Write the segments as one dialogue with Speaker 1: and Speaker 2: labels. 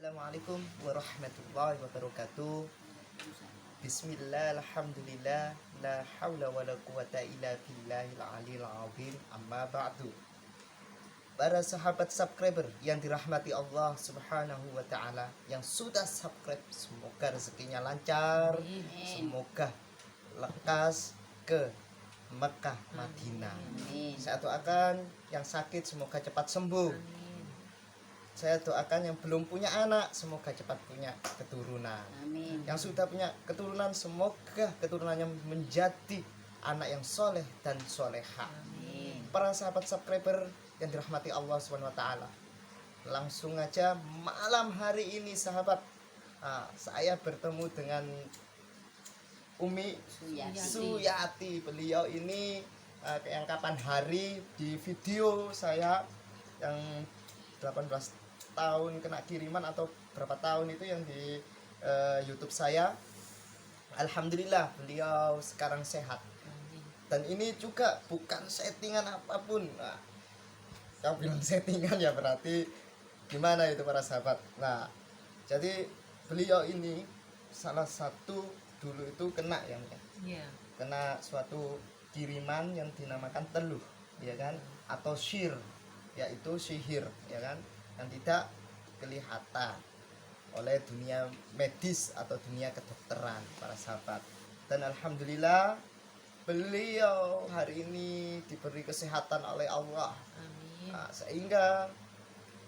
Speaker 1: Assalamualaikum warahmatullahi wabarakatuh. Bismillah, alhamdulillah, la hawla wa la quwata illa billahil aliyil azim. Amma ba'du. Para sahabat subscriber yang dirahmati Allah subhanahu wa ta'ala, yang sudah subscribe, semoga rezekinya lancar, semoga lekas ke Mekah Madinah. Saya doakan yang sakit semoga cepat sembuh. Saya doakan yang belum punya anak semoga cepat punya keturunan.
Speaker 2: Amin.
Speaker 1: Yang sudah punya keturunan semoga keturunannya menjadi anak yang soleh dan soleha.
Speaker 2: Amin.
Speaker 1: Para sahabat subscriber yang dirahmati Allah Subhanahu wa taala. Langsung aja malam hari ini sahabat, saya bertemu dengan Umi Suyati. Beliau ini yang kapan hari di video saya yang 18 tahun kena kiriman atau berapa tahun itu yang di YouTube saya. Alhamdulillah beliau sekarang sehat. Dan ini juga bukan settingan apapun. Nah, saya bilang settingan ya berarti gimana itu para sahabat. Nah, jadi beliau ini salah satu dulu itu kena kena suatu kiriman yang dinamakan teluh, ya kan, atau syir, yaitu sihir, ya kan, yang tidak kelihatan oleh dunia medis atau dunia kedokteran para sahabat. Dan alhamdulillah beliau hari ini diberi kesehatan oleh Allah.
Speaker 3: Amin.
Speaker 1: Sehingga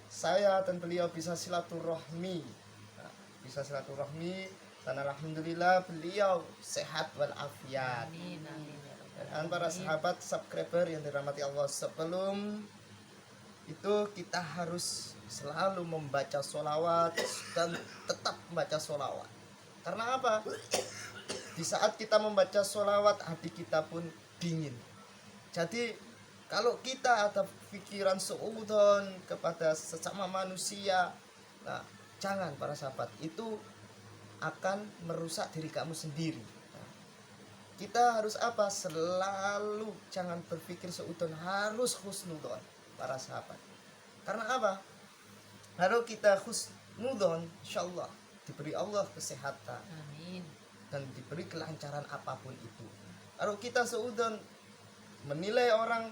Speaker 1: saya dan beliau bisa silaturahmi, dan alhamdulillah beliau sehat walafiat.
Speaker 3: Amin.
Speaker 1: Dan para sahabat subscriber yang dirahmati Allah, sebelum itu kita harus selalu membaca sholawat dan tetap membaca sholawat. Karena apa? Di saat kita membaca sholawat, hati kita pun dingin. Jadi kalau kita ada pikiran suudzon kepada sesama manusia, nah, jangan para sahabat, itu akan merusak diri kamu sendiri. Kita harus apa? Selalu jangan berpikir suudzon, harus husnudzon para sahabat. Karena apa? Kalau kita husnudzon, insyaallah diberi Allah kesehatan.
Speaker 3: Amin.
Speaker 1: Dan diberi kelancaran apapun itu. Kalau kita suudzon, menilai orang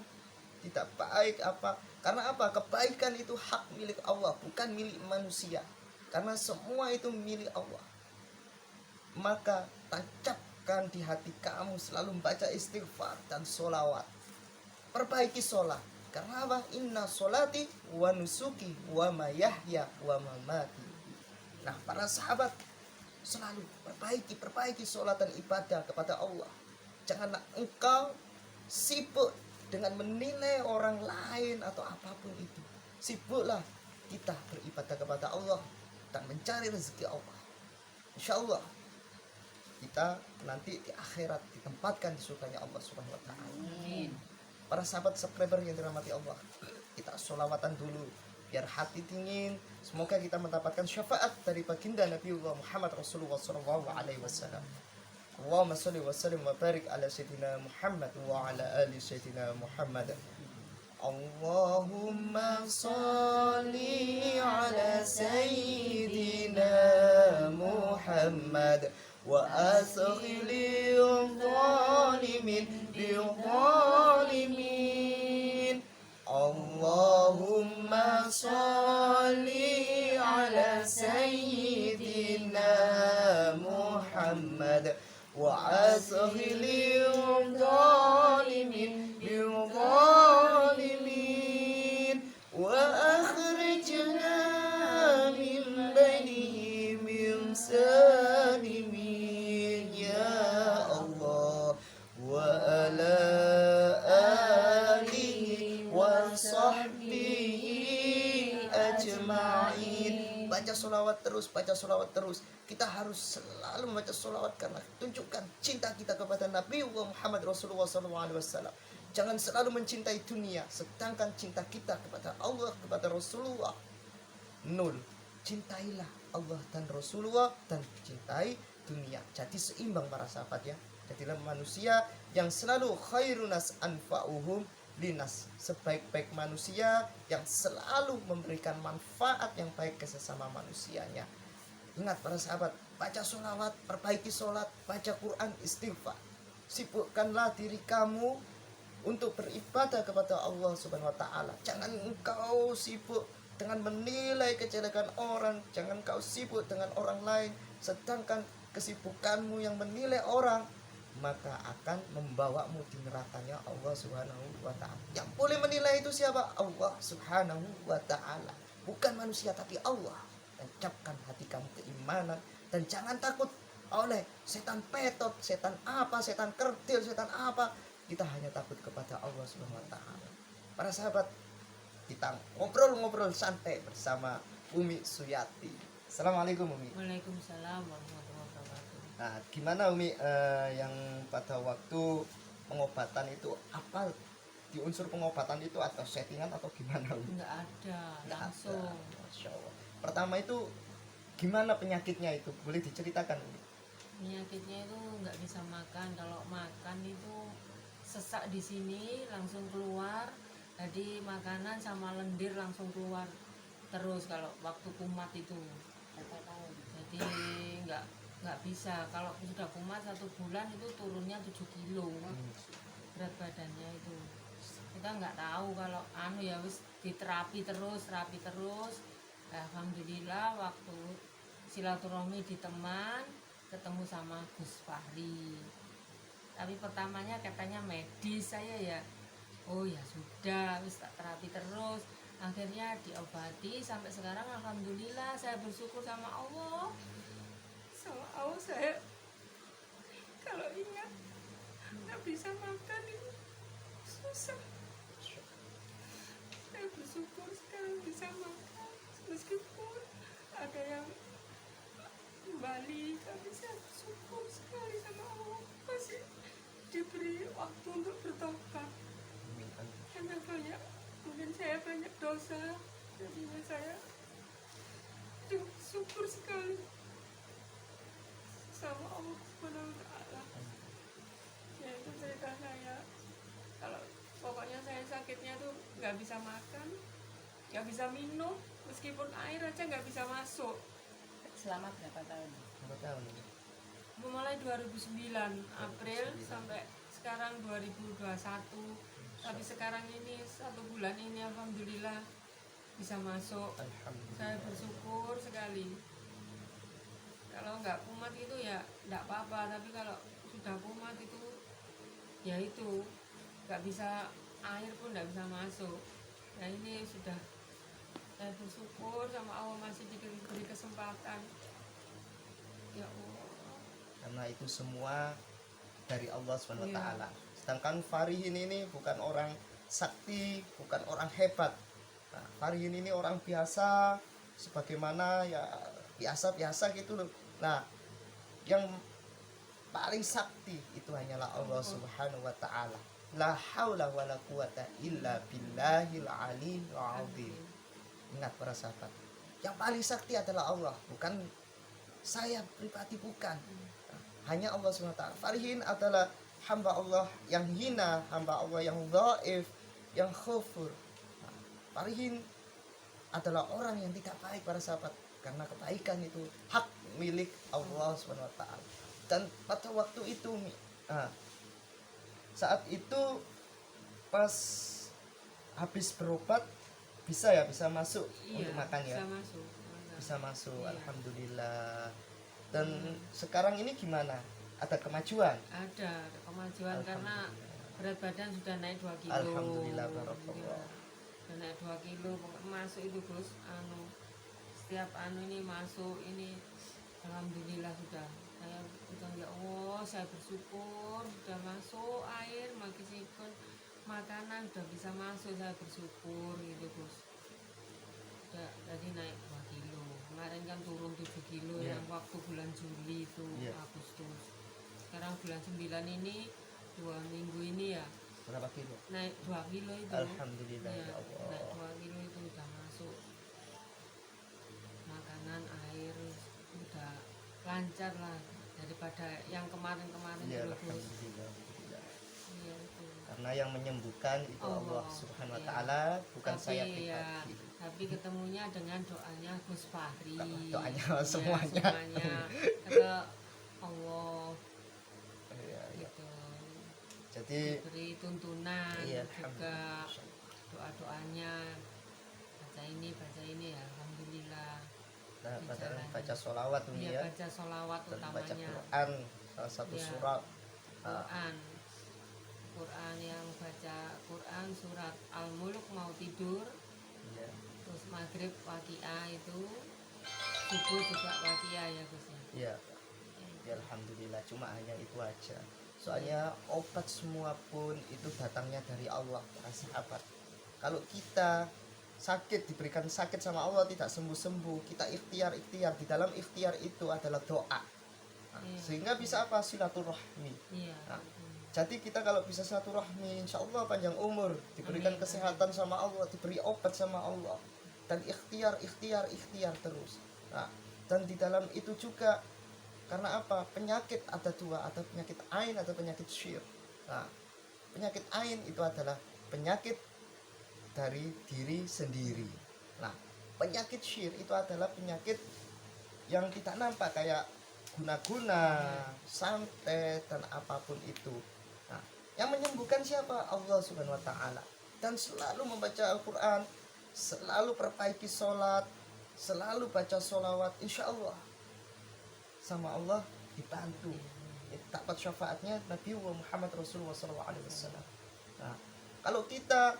Speaker 1: tidak baik apa? Karena apa? Kebaikan itu hak milik Allah, bukan milik manusia. Karena semua itu milik Allah. Maka tancapkan di hati kamu selalu membaca istighfar dan sholawat. Perbaiki sholat. Karena apa? Inna sholati wa nusuki wa mayahya wa mamati. Nah, para sahabat selalu perbaiki sholat dan ibadah kepada Allah. Janganlah engkau sibuk dengan menilai orang lain atau apapun itu. Sibuklah kita beribadah kepada Allah dan mencari rezeki Allah. Insyaallah kita nanti di akhirat ditempatkan di surganya Allah Subhanahu wa taala.
Speaker 3: Amin.
Speaker 1: Para sahabat subscriber yang dirahmati Allah, kita sholawatan dulu biar hati dingin. Semoga kita mendapatkan syafaat dari baginda Nabiullah Muhammad Rasulullah sallallahu alaihi wasallam. Allahumma shalli wa sallim wa barik ala sayyidina Muhammad wa ala ali sayyidina Muhammad. Allahumma shalli ala sayyidina Muhammad wa asghilil zalimin bil zalimin. Allahumma shalli ala sayyidina Muhammad wa asghilil zalimin bil zalimin wa akhrijna min bainihim min salimin ya Allah wa ala alihi wa sahbihi ajma'in. Baca sholawat terus. Kita harus selalu membaca sholawat karena tunjukkan cinta kita kepada Nabi Muhammad Rasulullah SAW. Jangan selalu mencintai dunia, sedangkan cinta kita kepada Allah, kepada Rasulullah nol. Cintailah Allah dan Rasulullah dan cintai dunia. Jadi seimbang para sahabat ya. Jadilah manusia yang selalu khairunas anfa'uhum linas, sebaik-baik manusia yang selalu memberikan manfaat yang baik ke sesama manusianya. Ingat para sahabat, baca sholawat, perbaiki sholat, baca Quran, istighfar. Sibukkanlah diri kamu untuk beribadah kepada Allah Subhanahu wa taala. Jangan engkau sibuk dengan menilai kejelekan orang, jangan kau sibuk dengan orang lain, sedangkan kesibukanmu yang menilai orang maka akan membawamu di nerakanya Allah Subhanahu wa taala. Yang boleh menilai itu siapa? Allah Subhanahu wa taala. Bukan manusia tapi Allah. Tancapkan hati kamu keimanan dan jangan takut oleh setan petot, setan apa, setan kerdil, setan apa. Kita hanya takut kepada Allah Subhanahu wa taala. Para sahabat, kita ngobrol-ngobrol santai bersama Umi Suyati. Assalamualaikum Umi.
Speaker 2: Waalaikumsalam warahmatullahi wabarakatuh.
Speaker 1: Nah, gimana Umi yang pada waktu pengobatan itu apa di unsur pengobatan itu atau settingan atau gimana Umi?
Speaker 2: Enggak ada,
Speaker 1: Nggak
Speaker 2: langsung.
Speaker 1: ada. Masya Allah. Pertama itu gimana penyakitnya itu? Boleh diceritakan Umi?
Speaker 2: Penyakitnya itu nggak bisa makan. Kalau makan itu sesak di sini langsung keluar. Jadi makanan sama lendir langsung keluar terus kalau waktu kumat itu. Jadi nggak bisa. Kalau sudah kumat 1 bulan itu turunnya 7 kilo berat badannya itu. Kita nggak tahu kalau ya wis diterapi terus. Alhamdulillah waktu silaturahmi di teman ketemu sama Gus Fahri. Tapi pertamanya katanya medis saya ya. Oh ya sudah, wis tak terapi terus. Akhirnya diobati sampai sekarang alhamdulillah saya bersyukur sama Allah. Sama Allah saya kalau ingat nggak bisa makan itu susah. Saya bersyukur sekarang bisa makan meskipun ada yang kembali, tapi saya bersyukur sekali sama Allah masih diberi waktu untuk bertobat. Karena mungkin saya banyak dosa, jadinya saya bersyukur sekali sama Allah Subhanahu wa taala. Ya itu cerita saya. Kalau pokoknya saya sakitnya tuh nggak bisa makan, nggak bisa minum, meskipun air aja nggak bisa masuk.
Speaker 3: Selama berapa tahun?
Speaker 1: Berapa tahun?
Speaker 2: Mulai 2009 April sampai sekarang 2021. Tapi sekarang ini 1 bulan ini alhamdulillah bisa masuk.
Speaker 1: Alhamdulillah.
Speaker 2: Saya bersyukur sekali. Kalau nggak kumat itu ya nggak apa-apa, tapi kalau sudah kumat itu ya itu nggak bisa, air pun nggak bisa masuk. Ya ini sudah, saya bersyukur sama Allah masih diberi kesempatan. Ya Allah.
Speaker 1: Karena itu semua dari Allah Subhanahu wa
Speaker 2: Iya.
Speaker 1: taala. Sedangkan Farihin ini bukan orang sakti, bukan orang hebat. Nah, Farihin ini orang biasa, sebagaimana ya biasa-biasa gitu loh. Nah, yang paling sakti itu hanyalah Allah Subhanahu wa taala. La haula wala quwata illa billahil aliyil azim. Ingat para sahabat, yang paling sakti adalah Allah, bukan saya pribadi, bukan. Hanya Allah Subhanahu wa taala. Farihin adalah hamba Allah yang hina, hamba Allah yang dhaif, yang khufur. Farihin adalah orang yang tidak baik para sahabat, karena kebaikan itu hak milik Allah Subhanahu wa taala. Dan pada waktu itu saat itu pas habis berobat bisa masuk
Speaker 2: Iya,
Speaker 1: untuk makan ya.
Speaker 2: bisa masuk.
Speaker 1: Bisa masuk,
Speaker 2: Iya.
Speaker 1: alhamdulillah. Dan sekarang ini gimana? Ada kemajuan?
Speaker 2: Ada kemajuan karena
Speaker 1: Alhamdulillah.
Speaker 2: berat badan sudah naik 2 kilo.
Speaker 1: Alhamdulillah, barakallah.
Speaker 2: Iya, sudah naik 2 kilo. Masuk itu Gus, setiap ini masuk ini, alhamdulillah sudah. Saya udah ya Allah, saya bersyukur sudah masuk air, meskipun makanan sudah bisa masuk, saya bersyukur gitu Gus. Udah, jadi naik 2 kilo. Kemarin kan turun 7 kilo
Speaker 1: Iya.
Speaker 2: yang waktu bulan Juli itu,
Speaker 1: Iya.
Speaker 2: Agustus. Sekarang bulan 9 ini 2 minggu ini ya
Speaker 1: Berapa kilo?
Speaker 2: naik 2 kilo itu.
Speaker 1: Alhamdulillah
Speaker 2: Iya,
Speaker 1: ya Allah.
Speaker 2: naik 2 kilo itu udah masuk. Makanan, air udah lancar lah daripada yang kemarin-kemarin
Speaker 1: Ya,
Speaker 2: dulu Gus.
Speaker 1: alhamdulillah.
Speaker 2: Iya itu.
Speaker 1: karena yang menyembuhkan itu Allah
Speaker 2: Allah,
Speaker 1: Subhanahu wa
Speaker 2: iya.
Speaker 1: taala, bukan
Speaker 2: Tapi
Speaker 1: saya
Speaker 2: ya,
Speaker 1: pribadi.
Speaker 2: tapi ketemunya dengan doanya Gus Fahri.
Speaker 1: Doanya
Speaker 2: Iya,
Speaker 1: semuanya.
Speaker 2: ke Allah
Speaker 1: Iya, iya.
Speaker 2: gitu.
Speaker 1: Jadi
Speaker 2: Diberi tuntunan
Speaker 1: iya,
Speaker 2: juga
Speaker 1: alhamdulillah.
Speaker 2: doa-doanya. Baca ini ya, alhamdulillah.
Speaker 1: Nah,
Speaker 2: Dijalani.
Speaker 1: baca sholawat Umi
Speaker 2: Iya,
Speaker 1: ya,
Speaker 2: baca sholawat
Speaker 1: dan baca
Speaker 2: utamanya.
Speaker 1: Quran salah satu
Speaker 2: Iya.
Speaker 1: surat.
Speaker 2: Quran yang baca Quran surat Al-Mulk mau tidur,
Speaker 1: Iya.
Speaker 2: terus maghrib waqiah itu, subuh juga waqiah ya Gus ya.
Speaker 1: Iya. Ya, alhamdulillah, cuma hanya itu aja. Soalnya obat semua pun itu datangnya dari Allah, para sahabat. Kalau kita sakit, diberikan sakit sama Allah tidak sembuh-sembuh, kita ikhtiar di dalam ikhtiar itu adalah doa. Nah,
Speaker 2: Iya.
Speaker 1: sehingga bisa apa? Silaturahmi.
Speaker 2: Iya.
Speaker 1: Nah, jadi kita kalau bisa silaturahmi, insya Allah panjang umur, diberikan
Speaker 2: Amin,
Speaker 1: kesehatan sama Allah, diberi obat sama Allah, dan ikhtiar terus. Nah, dan di dalam itu juga, karena apa? Penyakit ada dua, ada penyakit ain, ada penyakit syir. Nah, penyakit ain itu adalah penyakit dari diri sendiri. Nah, penyakit syir itu adalah penyakit yang tidak nampak, kayak guna-guna, santet, dan apapun itu. Nah, yang menyembuhkan siapa? Allah Subhanahu wa taala. Dan selalu membaca Al-Qur'an, selalu perbaiki sholat, selalu baca sholawat, insya Allah sama Allah dibantu. Dapat syafaatnya Nabi Muhammad Rasulullah SAW. Nah, kalau kita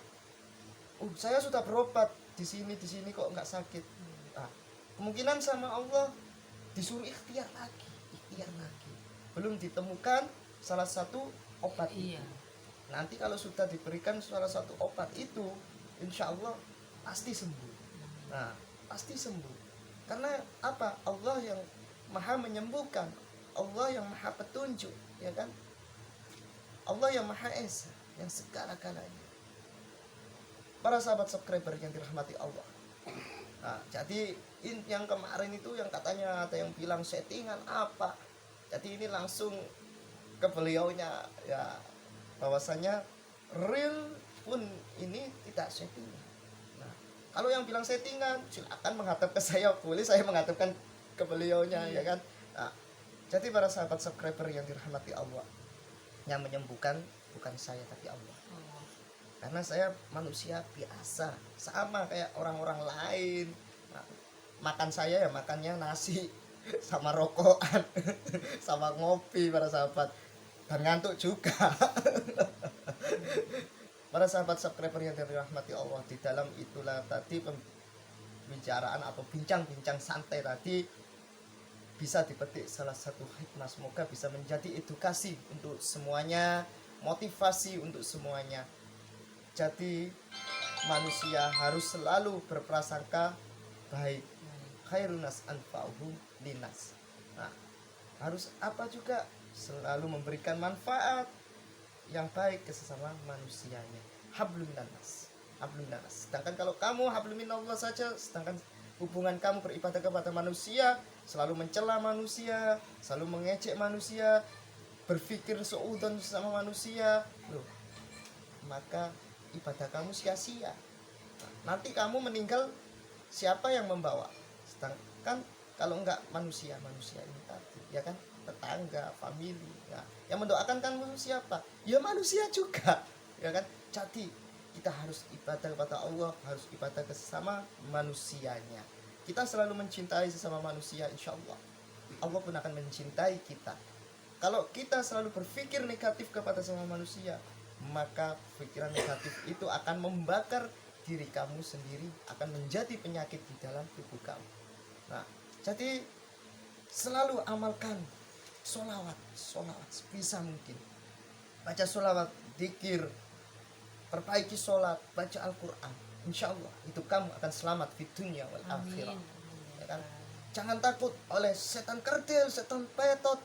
Speaker 1: saya sudah berobat di sini kok nggak sakit. Nah, kemungkinan sama Allah disuruh ikhtiar lagi. Belum ditemukan salah satu obat itu.
Speaker 2: Iya.
Speaker 1: Nanti kalau sudah diberikan salah satu obat itu, insya Allah pasti sembuh. Nah, pasti sembuh. Karena apa? Allah yang maha menyembuhkan, Allah yang maha petunjuk, ya kan? Allah yang maha esa, yang segala-galanya. Para sahabat subscriber yang dirahmati Allah. Nah, jadi yang kemarin itu yang katanya ada yang bilang settingan apa. Jadi ini langsung ke beliaunya ya, bahwasanya real pun ini tidak settingan. Nah, kalau yang bilang settingan silakan menghadap ke saya, boleh saya menghadapkan ke beliaunya, ya kan. Nah, jadi para sahabat subscriber yang dirahmati Allah, yang menyembuhkan bukan saya tapi Allah. Karena saya manusia biasa, sama kayak orang-orang lain. Nah, makan saya ya makannya nasi sama rokokan sama ngopi para sahabat, dan ngantuk juga. Para sahabat subscriber yang dirahmati Allah, di dalam itulah tadi pembicaraan atau bincang-bincang santai tadi bisa dipetik salah satu hikmah, semoga bisa menjadi edukasi untuk semuanya, motivasi untuk semuanya. Jadi manusia harus selalu berprasangka baik, khairunas anfa'uhum linas. Nah, harus apa juga selalu memberikan manfaat yang baik ke sesama manusianya. Hablum minas, hablum minas. Sedangkan kalau kamu hablum minallah saja, sedangkan hubungan kamu beribadah kepada manusia, selalu mencela manusia, selalu mengejek manusia, berpikir seudon sama manusia, loh, maka ibadah kamu sia-sia. Nah, nanti kamu meninggal, siapa yang membawa? Sedangkan kalau enggak manusia ini tadi, ya kan, tetangga, famili. Nah, yang mendoakan kamu siapa? Ya manusia juga, ya kan. Jadi kita harus ibadah kepada Allah, harus ibadah ke sesama manusianya. Kita selalu mencintai sesama manusia, insya Allah Allah pun akan mencintai kita. Kalau kita selalu berpikir negatif kepada sesama manusia, maka pikiran negatif itu akan membakar diri kamu sendiri, akan menjadi penyakit di dalam tubuh kamu. Nah, jadi selalu amalkan sholawat sebisa mungkin. Baca sholawat, zikir, perbaiki sholat, baca Al-Quran. Insya Allah itu kamu akan selamat di dunia wal akhirah. Ya kan? Jangan takut oleh setan kerdil, setan petot,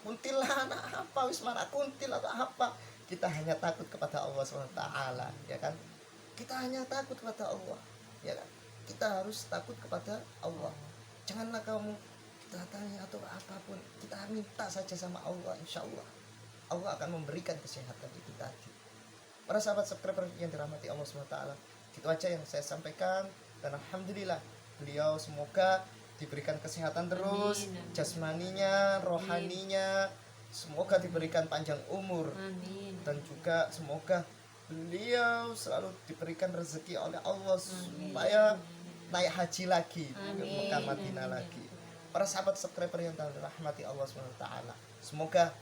Speaker 1: kuntilanak apa, wismana kuntil atau apa. Kita hanya takut kepada Allah SWT, ya kan? Kita hanya takut kepada Allah, ya kan? Kita harus takut kepada Allah. Janganlah kamu tanya atau apapun, kita minta saja sama Allah, insya Allah Allah akan memberikan kesehatan itu tadi. Para sahabat subscriber yang dirahmati Allah SWT, itu aja yang saya sampaikan. Dan alhamdulillah beliau semoga diberikan kesehatan terus,
Speaker 2: Amin, amin.
Speaker 1: jasmaninya, rohaninya, semoga diberikan panjang umur.
Speaker 2: Amin.
Speaker 1: Dan juga semoga beliau selalu diberikan rezeki oleh Allah supaya naik haji lagi ke
Speaker 2: Amin.
Speaker 1: Mekah Madinah
Speaker 2: Amin.
Speaker 1: lagi. Para sahabat subscriber yang dirahmati Allah SWT, semoga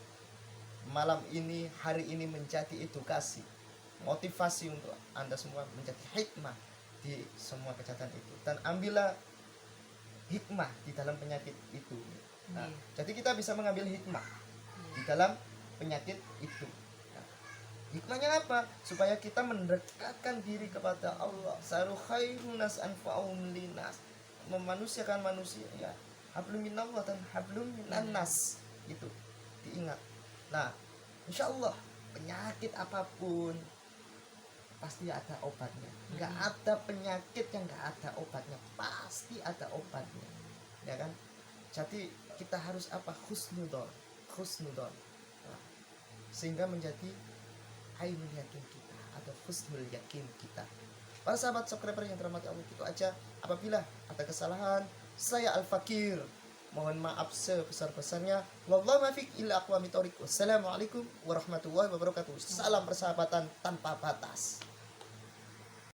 Speaker 1: malam ini, hari ini menjadi edukasi, motivasi untuk Anda semua, menjadi hikmah di semua kejahatan itu. Dan ambillah hikmah di dalam penyakit itu. Nah, jadi kita bisa mengambil hikmah di dalam penyakit itu. Nah, hikmahnya apa? Supaya kita mendekatkan diri kepada Allah. Saru khairun nas anfa'um linas. Memanusiakan manusia ya. Hablum minallah dan hablum minan nas. Itu diingat. Nah, insyaallah penyakit apapun pasti ada obatnya. Nggak ada penyakit yang nggak ada obatnya, pasti ada obatnya, ya kan? Jadi kita harus apa? Husnudon. Nah, sehingga menjadi ainul yakin kita atau husnul yakin kita. Para sahabat subscriber yang dirahmati Allah, itu aja. Apabila ada kesalahan, saya Al-Fakir mohon maaf sebesar-besarnya. Wallahu muwaffiq ila aqwamit thoriq. Wassalamualaikum warahmatullahi wabarakatuh. Salam persahabatan tanpa batas.